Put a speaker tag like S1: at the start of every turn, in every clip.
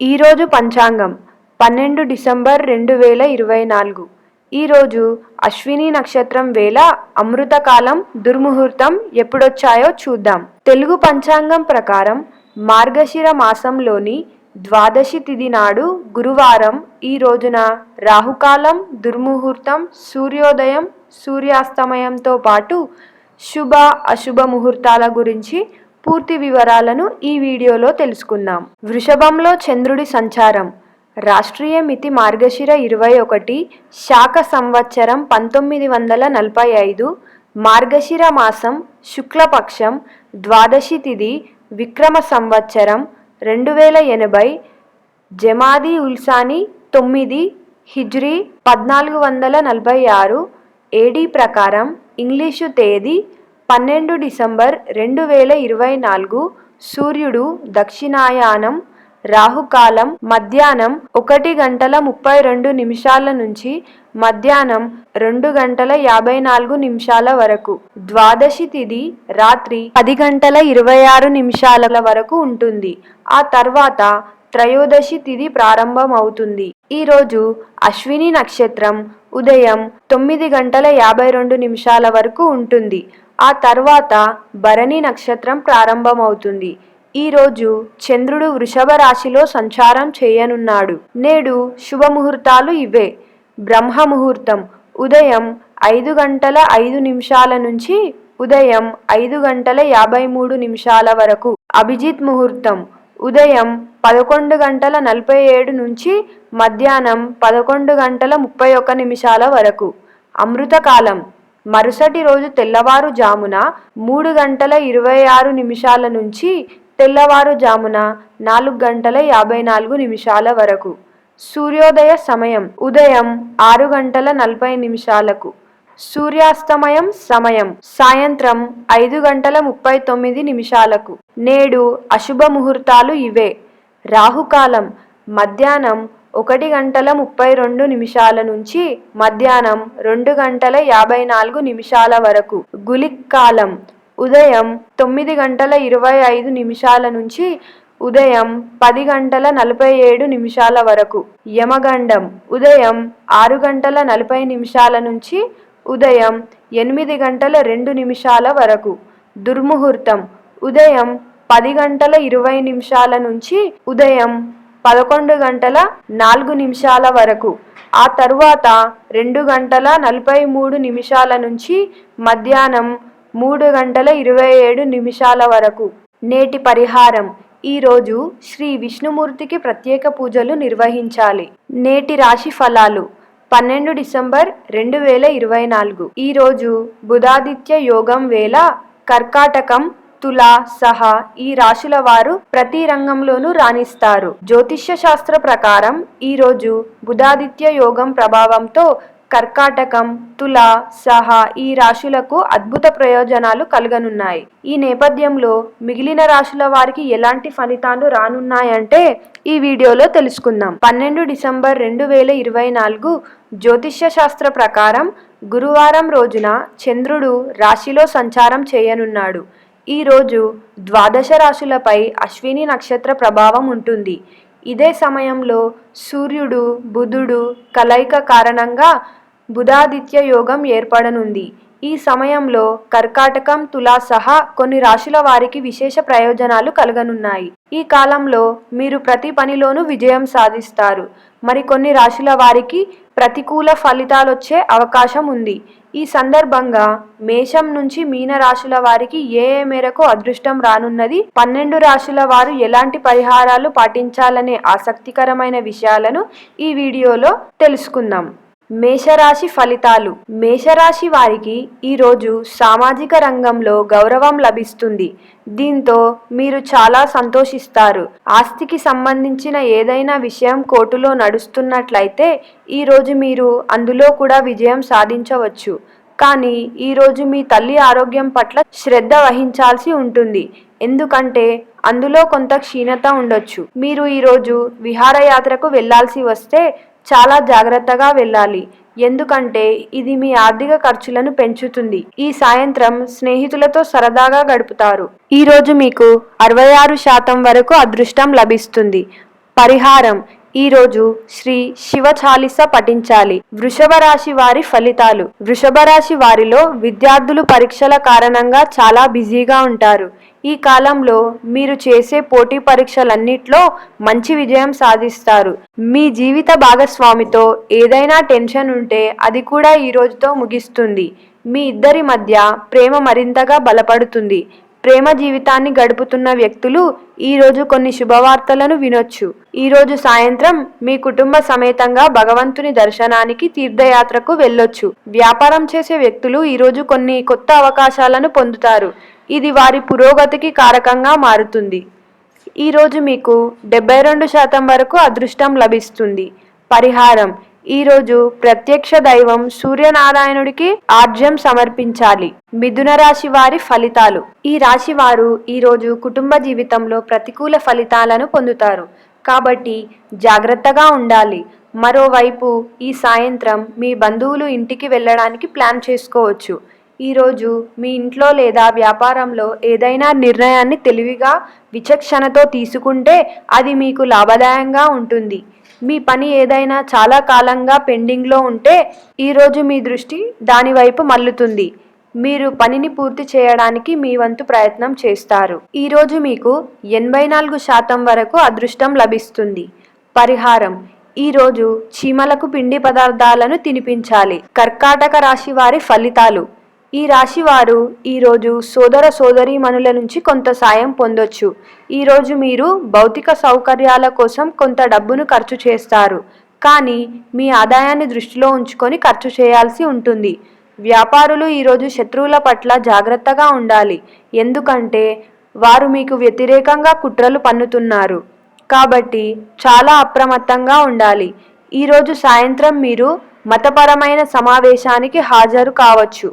S1: ఈరోజు పంచాంగం 12 డిసెంబర్ 2024. ఈరోజు అశ్విని నక్షత్రం వేళ అమృతకాలం దుర్ముహూర్తం ఎప్పుడొచ్చాయో చూద్దాం. తెలుగు పంచాంగం ప్రకారం మార్గశిర మాసంలోని ద్వాదశి తిథి నాడు గురువారం ఈ రోజున రాహుకాలం, దుర్ముహూర్తం, సూర్యోదయం, సూర్యాస్తమయంతో పాటు శుభ అశుభ ముహూర్తాల గురించి పూర్తి వివరాలను ఈ వీడియోలో తెలుసుకుందాం. వృషభంలో చంద్రుడి సంచారం. రాష్ట్రీయ మితి మార్గశిర 21, శాక సంవత్సరం 1945, మార్గశిర మాసం శుక్లపక్షం, ద్వాదశి తిథి విక్రమ సంవత్సరం 2080, జమాదీ ఉల్సాని 9, హిజ్రీ 1446, ఏడీ ప్రకారం ఇంగ్లీషు తేదీ 12 డిసెంబర్ 2024. సూర్యుడు దక్షిణాయనం. రాహుకాలం మధ్యాహ్నం 1:32 నుంచి మధ్యాహ్నం 2:54 వరకు. ద్వాదశి తిథి రాత్రి 10:26 వరకు ఉంటుంది. ఆ తర్వాత త్రయోదశి తిథి ప్రారంభమవుతుంది. ఈరోజు అశ్విని నక్షత్రం ఉదయం 9:52 వరకు ఉంటుంది. ఆ తర్వాత భరణి నక్షత్రం ప్రారంభమవుతుంది. ఈరోజు చంద్రుడు వృషభ రాశిలో సంచారం చేయనున్నాడు. నేడు శుభముహూర్తాలు ఇవే. బ్రహ్మ ముహూర్తం ఉదయం 5:05 నుంచి ఉదయం 5:53 వరకు. అభిజిత్ ముహూర్తం ఉదయం 11:47 నుంచి మధ్యాహ్నం 11:31 వరకు. అమృతకాలం మరుసటి రోజు తెల్లవారుజామున 3:26 నుంచి తెల్లవారుజామున 4:54 వరకు. సూర్యోదయ సమయం ఉదయం 6:40. సూర్యాస్తమయం సమయం సాయంత్రం 5:39. నేడు అశుభ ముహూర్తాలు ఇవే. రాహుకాలం మధ్యాహ్నం 1:32 నుంచి మధ్యాహ్నం 2:54 వరకు. గుళిక్ కాలం ఉదయం 9:25 నుంచి ఉదయం 10:47 వరకు. యమగండం ఉదయం 6:40 నుంచి ఉదయం 8:02 వరకు. దుర్ముహూర్తం ఉదయం 10:20 నుంచి ఉదయం 11:04 వరకు. ఆ తరువాత 2:43 నుంచి మధ్యాహ్నం 3:27 వరకు. నేటి పరిహారం. ఈరోజు శ్రీ విష్ణుమూర్తికి ప్రత్యేక పూజలు నిర్వహించాలి. నేటి రాశి ఫలాలు. 12 డిసెంబర్ 2024. ఈరోజు బుధాదిత్య యోగం వేళ కర్కాటకం, తుల సహా ఈ రాశుల వారు ప్రతి రంగంలోనూ రాణిస్తారు. జ్యోతిష్య శాస్త్ర ప్రకారం ఈరోజు బుధాదిత్య యోగం ప్రభావంతో కర్కాటకం, తుల సహా ఈ రాశులకు అద్భుత ప్రయోజనాలు కలగనున్నాయి. ఈ నేపథ్యంలో మిగిలిన రాశుల వారికి ఎలాంటి ఫలితాలు రానున్నాయంటే ఈ వీడియోలో తెలుసుకుందాం. 12 డిసెంబర్ 2024 జ్యోతిష్య శాస్త్ర ప్రకారం గురువారం రోజున చంద్రుడు రాశిలో సంచారం చేయనున్నాడు. ఈరోజు ద్వాదశ రాశులపై అశ్విని నక్షత్ర ప్రభావం ఉంటుంది. ఇదే సమయంలో సూర్యుడు, బుధుడు కలయిక కారణంగా బుధాదిత్య యోగం ఏర్పడనుంది. ఈ సమయంలో కర్కాటకం, తుల సహా కొన్ని రాశుల వారికి విశేష ప్రయోజనాలు కలగనున్నాయి. ఈ కాలంలో మీరు ప్రతి పనిలోనూ విజయం సాధిస్తారు. మరికొన్ని రాశుల వారికి ప్రతికూల ఫలితాలొచ్చే అవకాశం ఉంది. ఈ సందర్భంగా మేషం నుంచి మీన రాశుల వారికి ఏ మేరకు అదృష్టం రానున్నది, 12 రాశుల వారు ఎలాంటి పరిహారాలు పాటించాలనే ఆసక్తికరమైన విషయాలను ఈ వీడియోలో తెలుసుకుందాం. మేషరాశి ఫలితాలు. మేషరాశి వారికి ఈరోజు సామాజిక రంగంలో గౌరవం లభిస్తుంది. దీంతో మీరు చాలా సంతోషిస్తారు. ఆస్తికి సంబంధించిన ఏదైనా విషయం కోర్టులో నడుస్తున్నట్లయితే ఈరోజు మీరు అందులో కూడా విజయం సాధించవచ్చు. కానీ ఈరోజు మీ తల్లి ఆరోగ్యం పట్ల శ్రద్ధ వహించాల్సి ఉంటుంది. ఎందుకంటే అందులో కొంత క్షీణత ఉండొచ్చు. మీరు ఈరోజు విహారయాత్రకు వెళ్లాల్సి వస్తే చాలా జాగ్రత్తగా వెళ్ళాలి. ఎందుకంటే ఇది మీ ఆర్థిక ఖర్చులను పెంచుతుంది. ఈ సాయంత్రం స్నేహితులతో సరదాగా గడుపుతారు. ఈరోజు మీకు 66% వరకు అదృష్టం లభిస్తుంది. పరిహారం: ఈరోజు శ్రీ శివ చాలీస పఠించాలి. వృషభ రాశి వారి ఫలితాలు. వృషభ రాశి వారిలో విద్యార్థులు పరీక్షల కారణంగా చాలా బిజీగా ఉంటారు. ఈ కాలంలో మీరు చేసే పోటీ పరీక్షలన్నిట్లో మంచి విజయం సాధిస్తారు. మీ జీవిత భాగస్వామితో ఏదైనా టెన్షన్ ఉంటే అది కూడా ఈ రోజుతో ముగిస్తుంది. మీ ఇద్దరి మధ్య ప్రేమ మరింతగా బలపడుతుంది. ప్రేమ జీవితాన్ని గడుపుతున్న వ్యక్తులు ఈరోజు కొన్ని శుభవార్తలను వినొచ్చు. ఈరోజు సాయంత్రం మీ కుటుంబ సమేతంగా భగవంతుని దర్శనానికి తీర్థయాత్రకు వెళ్ళొచ్చు. వ్యాపారం చేసే వ్యక్తులు ఈరోజు కొన్ని కొత్త అవకాశాలను పొందుతారు. ఇది వారి పురోగతికి కారకంగా మారుతుంది. ఈరోజు మీకు 72% వరకు అదృష్టం లభిస్తుంది. పరిహారం: ఈరోజు ప్రత్యక్ష దైవం సూర్యనారాయణుడికి ఆర్జ్యం సమర్పించాలి. మిథున రాశి వారి ఫలితాలు. ఈ రాశి వారు ఈరోజు కుటుంబ జీవితంలో ప్రతికూల ఫలితాలను పొందుతారు, కాబట్టి జాగ్రత్తగా ఉండాలి. మరోవైపు ఈ సాయంత్రం మీ బంధువులు ఇంటికి వెళ్ళడానికి ప్లాన్ చేసుకోవచ్చు. ఈరోజు మీ ఇంట్లో లేదా వ్యాపారంలో ఏదైనా నిర్ణయాన్ని తెలివిగా విచక్షణతో తీసుకుంటే అది మీకు లాభదాయంగా ఉంటుంది. మీ పని ఏదైనా చాలా కాలంగా పెండింగ్లో ఉంటే ఈరోజు మీ దృష్టి దానివైపు మల్లుతుంది. మీరు పనిని పూర్తి చేయడానికి మీ వంతు ప్రయత్నం చేస్తారు. ఈరోజు మీకు 84% వరకు అదృష్టం లభిస్తుంది. పరిహారం: ఈరోజు చీమలకు పిండి పదార్థాలను తినిపించాలి. కర్కాటక రాశి వారి ఫలితాలు. ఈ రాశి వారు ఈరోజు సోదర సోదరీమణుల నుంచి కొంత సాయం పొందొచ్చు. ఈరోజు మీరు భౌతిక సౌకర్యాల కోసం కొంత డబ్బును ఖర్చు చేస్తారు, కానీ మీ ఆదాయాన్ని దృష్టిలో ఉంచుకొని ఖర్చు చేయాల్సి ఉంటుంది. వ్యాపారులు ఈరోజు శత్రువుల పట్ల జాగ్రత్తగా ఉండాలి, ఎందుకంటే వారు మీకు వ్యతిరేకంగా కుట్రలు పన్నుతున్నారు. కాబట్టి చాలా అప్రమత్తంగా ఉండాలి. ఈరోజు సాయంత్రం మీరు మతపరమైన సమావేశానికి హాజరు కావచ్చు.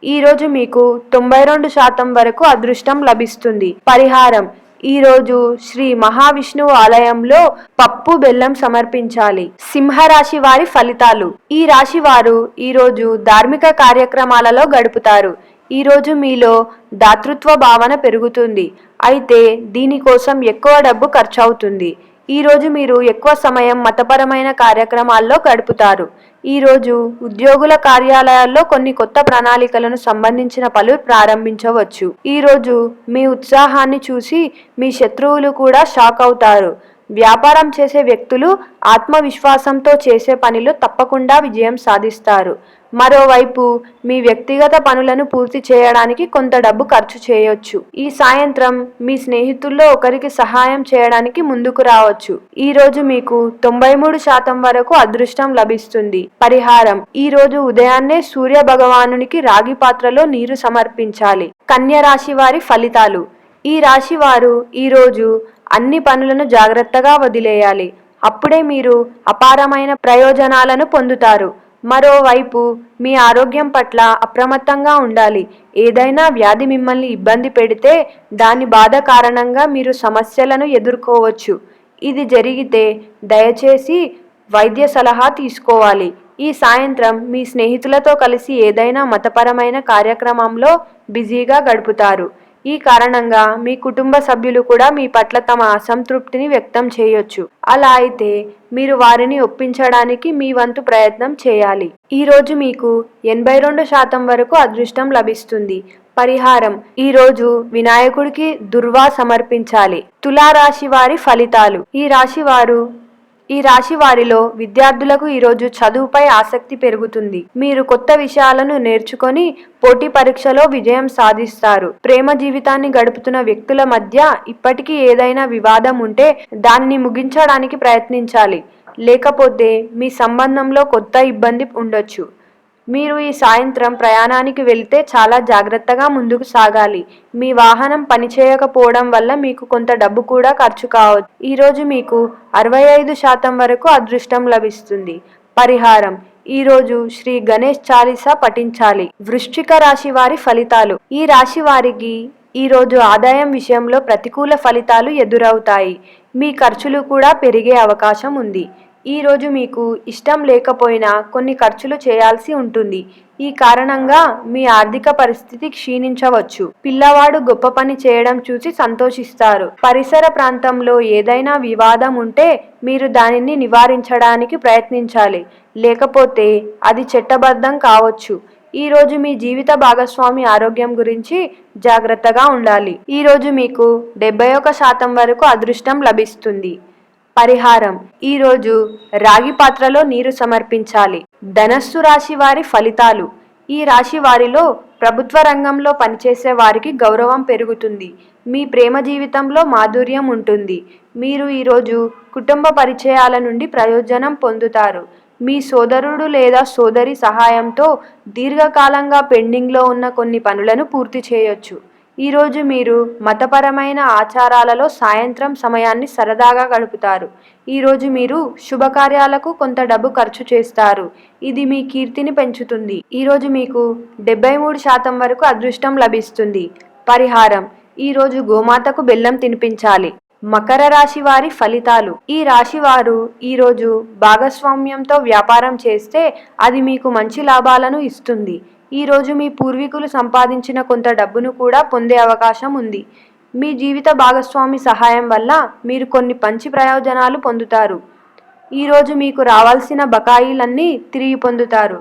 S1: ఈరోజు మీకు 92% వరకు అదృష్టం లభిస్తుంది. పరిహారం: ఈరోజు శ్రీ మహావిష్ణువు ఆలయంలో పప్పు బెల్లం సమర్పించాలి. సింహరాశి వారి ఫలితాలు. ఈ రాశి వారు ఈరోజు ధార్మిక కార్యక్రమాలలో గడుపుతారు. ఈరోజు మీలో దాతృత్వ భావన పెరుగుతుంది, అయితే దీనికోసం ఎక్కువ డబ్బు ఖర్చు అవుతుంది. ఈరోజు మీరు ఎక్కువ సమయం మతపరమైన కార్యక్రమాల్లో గడుపుతారు. ఈరోజు ఉద్యోగుల కార్యాలయాల్లో కొన్ని కొత్త ప్రణాళికలను సంబంధించిన పనులు ప్రారంభించవచ్చు. ఈరోజు మీ ఉత్సాహాన్ని చూసి మీ శత్రువులు కూడా షాక్ అవుతారు. వ్యాపారం చేసే వ్యక్తులు ఆత్మవిశ్వాసంతో చేసే పనిలో తప్పకుండా విజయం సాధిస్తారు. మరోవైపు మీ వ్యక్తిగత పనులను పూర్తి చేయడానికి కొంత డబ్బు ఖర్చు చేయొచ్చు. ఈ సాయంత్రం మీ స్నేహితుల్లో ఒకరికి సహాయం చేయడానికి ముందుకు రావచ్చు. ఈరోజు మీకు 93% వరకు అదృష్టం లభిస్తుంది. పరిహారం: ఈరోజు ఉదయాన్నే సూర్య భగవానునికి రాగి పాత్రలో నీరు సమర్పించాలి. కన్య రాశి వారి ఫలితాలు. ఈ రాశి వారు ఈరోజు అన్ని పనులను జాగ్రత్తగా వదిలేయాలి, అప్పుడే మీరు అపారమైన ప్రయోజనాలను పొందుతారు. మరోవైపు మీ ఆరోగ్యం పట్ల అప్రమత్తంగా ఉండాలి. ఏదైనా వ్యాధి మిమ్మల్ని ఇబ్బంది పెడితే దాని బాధ కారణంగా మీరు సమస్యలను ఎదుర్కోవచ్చు. ఇది జరిగితే దయచేసి వైద్య సలహా తీసుకోవాలి. ఈ సాయంత్రం మీ స్నేహితులతో కలిసి ఏదైనా మతపరమైన కార్యక్రమంలో బిజీగా గడుపుతారు. ఈ కారణంగా మీ కుటుంబ సభ్యులు కూడా మీ పట్ల తమ అసంతృప్తిని వ్యక్తం చేయొచ్చు. అలా అయితే మీరు వారిని ఒప్పించడానికి మీ వంతు ప్రయత్నం చేయాలి. ఈరోజు మీకు 82% వరకు అదృష్టం లభిస్తుంది. పరిహారం: ఈరోజు వినాయకుడికి దుర్వా సమర్పించాలి. తులారాశి వారి ఫలితాలు. ఈ రాశి వారిలో విద్యార్థులకు ఈరోజు చదువుపై ఆసక్తి పెరుగుతుంది. మీరు కొత్త విషయాలను నేర్చుకొని పోటీ పరీక్షలో విజయం సాధిస్తారు. ప్రేమ జీవితాన్ని గడుపుతున్న వ్యక్తుల మధ్య ఇప్పటికీ ఏదైనా వివాదం ఉంటే దానిని ముగించడానికి ప్రయత్నించాలి, లేకపోతే మీ సంబంధంలో కొత్త ఇబ్బంది ఉండొచ్చు. మీరు ఈ సాయంత్రం ప్రయాణానికి వెళ్తే చాలా జాగ్రత్తగా ముందుకు సాగాలి. మీ వాహనం పనిచేయకపోవడం వల్ల మీకు కొంత డబ్బు కూడా ఖర్చు కావచ్చు. ఈరోజు మీకు 65% వరకు అదృష్టం లభిస్తుంది. పరిహారం: ఈరోజు శ్రీ గణేష్ చాలీసా పఠించాలి. వృశ్చిక రాశి వారి ఫలితాలు. ఈ రాశి వారికి ఈరోజు ఆదాయం విషయంలో ప్రతికూల ఫలితాలు ఎదురవుతాయి. మీ ఖర్చులు కూడా పెరిగే అవకాశం ఉంది. ఈరోజు మీకు ఇష్టం లేకపోయినా కొన్ని ఖర్చులు చేయాల్సి ఉంటుంది. ఈ కారణంగా మీ ఆర్థిక పరిస్థితి క్షీణించవచ్చు. పిల్లవాడు గొప్ప పని చేయడం చూసి సంతోషిస్తారు. పరిసర ప్రాంతంలో ఏదైనా వివాదం ఉంటే మీరు దానిని నివారించడానికి ప్రయత్నించాలి, లేకపోతే అది చట్టబద్ధం కావచ్చు. ఈరోజు మీ జీవిత భాగస్వామి ఆరోగ్యం గురించి జాగ్రత్తగా ఉండాలి. ఈరోజు మీకు 71% వరకు అదృష్టం లభిస్తుంది. పరిహారం: ఈరోజు రాగి పాత్రలో నీరు సమర్పించాలి. ధనస్సు రాశి వారి ఫలితాలు. ఈ రాశి వారిలో ప్రభుత్వ రంగంలో పనిచేసే వారికి గౌరవం పెరుగుతుంది. మీ ప్రేమ జీవితంలో మాధుర్యం ఉంటుంది. మీరు ఈరోజు కుటుంబ పరిచయాల నుండి ప్రయోజనం పొందుతారు. మీ సోదరుడు లేదా సోదరి సహాయంతో దీర్ఘకాలంగా పెండింగ్లో ఉన్న కొన్ని పనులను పూర్తి చేయొచ్చు. ఈరోజు మీరు మతపరమైన ఆచారాలలో సాయంత్రం సమయాన్ని సరదాగా గడుపుతారు. ఈరోజు మీరు శుభకార్యాలకు కొంత డబ్బు ఖర్చు చేస్తారు. ఇది మీ కీర్తిని పెంచుతుంది. ఈరోజు మీకు 73% వరకు అదృష్టం లభిస్తుంది. పరిహారం: ఈరోజు గోమాతకు బెల్లం తినిపించాలి. మకర రాశి వారి ఫలితాలు. ఈ రాశి వారు ఈరోజు భాగస్వామ్యంతో వ్యాపారం చేస్తే అది మీకు మంచి లాభాలను ఇస్తుంది. ఈరోజు మీ పూర్వీకులు సంపాదించిన కొంత డబ్బును కూడా పొందే అవకాశం ఉంది. మీ జీవిత భాగస్వామి సహాయం వల్ల మీరు కొన్ని మంచి ప్రయోజనాలు పొందుతారు. ఈరోజు మీకు రావాల్సిన బకాయిలన్నీ తిరిగి పొందుతారు.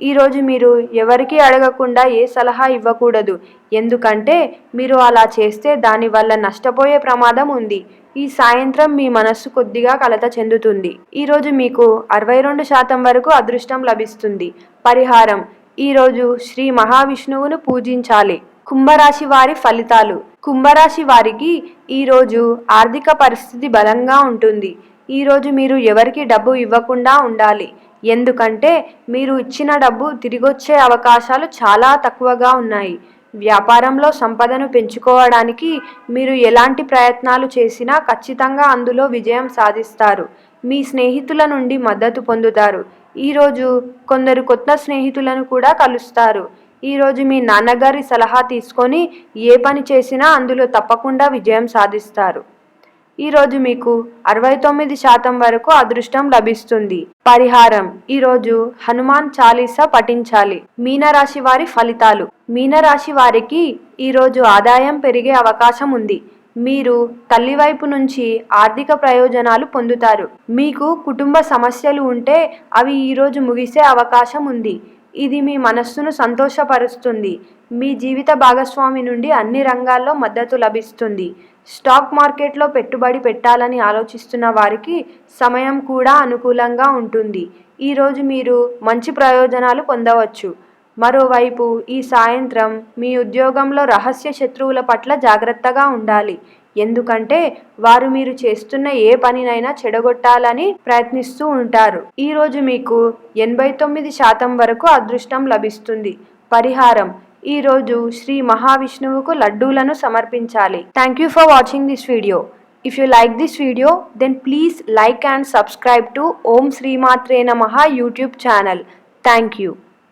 S1: ఈరోజు మీరు ఎవరికీ అడగకుండా ఏ సలహా ఇవ్వకూడదు, ఎందుకంటే మీరు అలా చేస్తే దానివల్ల నష్టపోయే ప్రమాదం ఉంది. ఈ సాయంత్రం మీ మనస్సు కొద్దిగా కలత చెందుతుంది. ఈరోజు మీకు 62% వరకు అదృష్టం లభిస్తుంది. పరిహారం: ఈరోజు శ్రీ మహావిష్ణువును పూజించాలి. కుంభరాశి వారి ఫలితాలు. కుంభరాశి వారికి ఈరోజు ఆర్థిక పరిస్థితి బలంగా ఉంటుంది. ఈరోజు మీరు ఎవరికి డబ్బు ఇవ్వకుండా ఉండాలి, ఎందుకంటే మీరు ఇచ్చిన డబ్బు తిరిగొచ్చే అవకాశాలు చాలా తక్కువగా ఉన్నాయి. వ్యాపారంలో సంపదను పెంచుకోవడానికి మీరు ఎలాంటి ప్రయత్నాలు చేసినా ఖచ్చితంగా అందులో విజయం సాధిస్తారు. మీ స్నేహితుల నుండి మద్దతు పొందుతారు. ఈరోజు కొందరు కొత్త స్నేహితులను కూడా కలుస్తారు. ఈరోజు మీ నాన్నగారి సలహా తీసుకొని ఏ పని చేసినా అందులో తప్పకుండా విజయం సాధిస్తారు. ఈరోజు మీకు 69% వరకు అదృష్టం లభిస్తుంది. పరిహారం: ఈరోజు హనుమాన్ చాలీసా పఠించాలి. మీనరాశి వారి ఫలితాలు. మీనరాశి వారికి ఈరోజు ఆదాయం పెరిగే అవకాశం ఉంది. మీరు తల్లి వైపు నుంచి ఆర్థిక ప్రయోజనాలు పొందుతారు. మీకు కుటుంబ సమస్యలు ఉంటే అవి ఈరోజు ముగిసే అవకాశం ఉంది. ఇది మీ మనస్సును సంతోషపరుస్తుంది. మీ జీవిత భాగస్వామి నుండి అన్ని రంగాల్లో మద్దతు లభిస్తుంది. స్టాక్ మార్కెట్లో పెట్టుబడి పెట్టాలని ఆలోచిస్తున్న వారికి సమయం కూడా అనుకూలంగా ఉంటుంది. ఈరోజు మీరు మంచి ప్రయోజనాలు పొందవచ్చు. మరోవైపు ఈ సాయంత్రం మీ ఉద్యోగంలో రహస్య శత్రువుల పట్ల జాగ్రత్తగా ఉండాలి, ఎందుకంటే వారు మీరు చేస్తున్న ఏ పనినైనా చెడగొట్టాలని ప్రయత్నిస్తూ ఉంటారు. ఈరోజు మీకు 89% వరకు అదృష్టం లభిస్తుంది. పరిహారం: ఈరోజు శ్రీ మహావిష్ణువుకు లడ్డూలను సమర్పించాలి. Thank you for watching this video. If you like this video, then please like and subscribe to Om Sri Matre Namaha YouTube channel. Thank you.